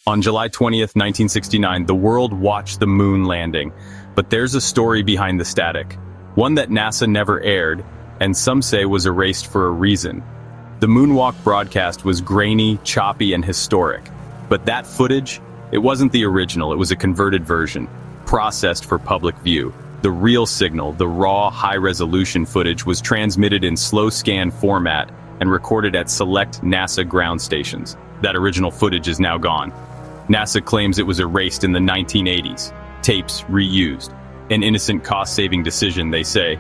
On July 20th, 1969, the world watched the moon landing. But there's a story behind the static, one that NASA never aired, and some say was erased for a reason. The moonwalk broadcast was grainy, choppy, and historic. But that footage, it wasn't the original, it was a converted version, processed for public view. The real signal, the raw, high-resolution footage, was transmitted in slow-scan format and recorded at select NASA ground stations. That original footage is now gone. NASA claims it was erased in the 1980s. Tapes reused. An innocent cost-saving decision, they say.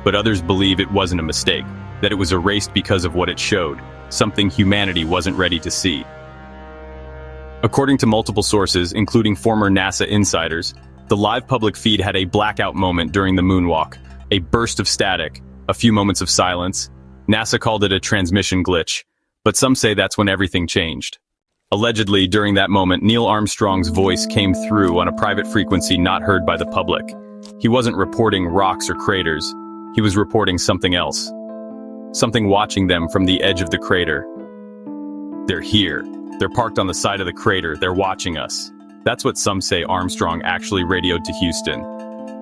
But others believe it wasn't a mistake, that it was erased because of what it showed, something humanity wasn't ready to see. According to multiple sources, including former NASA insiders, the live public feed had a blackout moment during the moonwalk, a burst of static, a few moments of silence. NASA called it a transmission glitch, but some say that's when everything changed. Allegedly, during that moment, Neil Armstrong's voice came through on a private frequency not heard by the public. He wasn't reporting rocks or craters, he was reporting something else. Something watching them from the edge of the crater. They're here. They're parked on the side of the crater. They're watching us. That's what some say Armstrong actually radioed to Houston.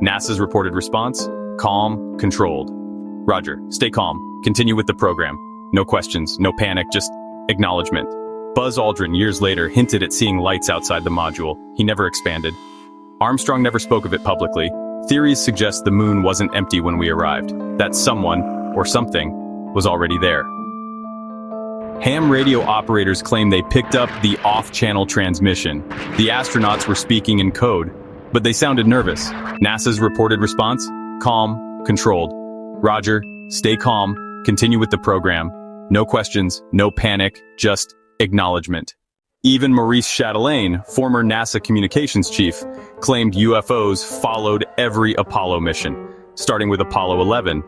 NASA's reported response? Calm, controlled. Roger, stay calm. Continue with the program. No questions, no panic, just acknowledgement. Buzz Aldrin, years later, hinted at seeing lights outside the module. He never expanded. Armstrong never spoke of it publicly. Theories suggest the moon wasn't empty when we arrived, that someone, or something, was already there. Ham radio operators claim they picked up the off-channel transmission. The astronauts were speaking in code, but they sounded nervous. NASA's reported response? Calm, controlled. Roger, stay calm, continue with the program. No questions, no panic, just acknowledgement. Even Maurice Chatelain, former NASA communications chief, claimed UFOs followed every Apollo mission, starting with Apollo 11.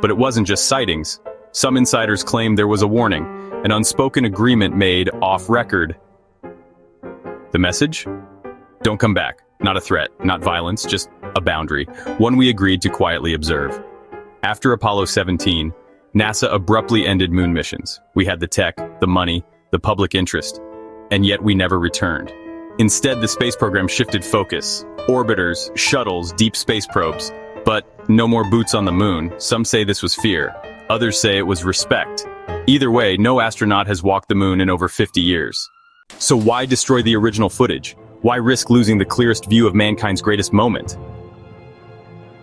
But it wasn't just sightings. Some insiders claim there was a warning, an unspoken agreement made off-record. The message? Don't come back. Not a threat, not violence, just a boundary, one we agreed to quietly observe. After Apollo 17, NASA abruptly ended moon missions. We had the tech, the money, the public interest, and yet we never returned. Instead, the space program shifted focus. Orbiters, shuttles, deep space probes. But no more boots on the moon. Some say this was fear. Others say it was respect. Either way, no astronaut has walked the moon in over 50 years. So why destroy the original footage? Why risk losing the clearest view of mankind's greatest moment?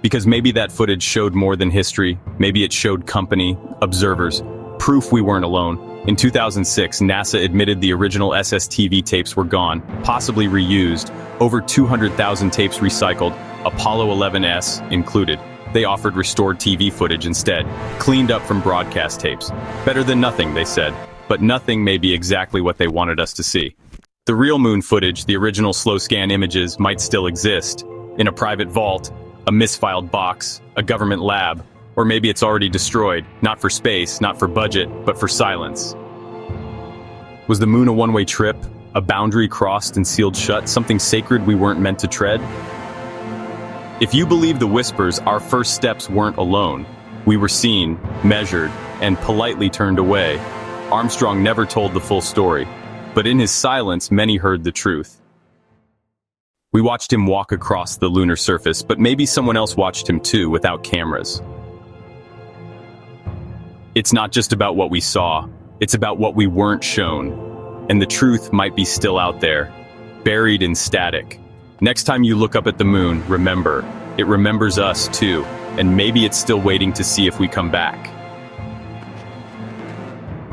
Because maybe that footage showed more than history. Maybe it showed company, observers, proof we weren't alone. In 2006, NASA admitted the original SSTV tapes were gone, possibly reused, over 200,000 tapes recycled, Apollo 11S included. They offered restored TV footage instead, cleaned up from broadcast tapes. Better than nothing, they said, but nothing may be exactly what they wanted us to see. The real moon footage, the original slow-scan images, might still exist, in a private vault, a misfiled box, a government lab, or maybe it's already destroyed, not for space, not for budget, but for silence. Was the moon a one-way trip? A boundary crossed and sealed shut? Something sacred we weren't meant to tread? If you believe the whispers, our first steps weren't alone. We were seen, measured, and politely turned away. Armstrong never told the full story, but in his silence, many heard the truth. We watched him walk across the lunar surface, but maybe someone else watched him too, without cameras. It's not just about what we saw, it's about what we weren't shown. And the truth might be still out there, buried in static. Next time you look up at the moon, remember, it remembers us too, and maybe it's still waiting to see if we come back.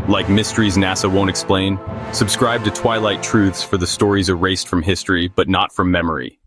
Like mysteries NASA won't explain, subscribe to Twilight Truths for the stories erased from history but not from memory.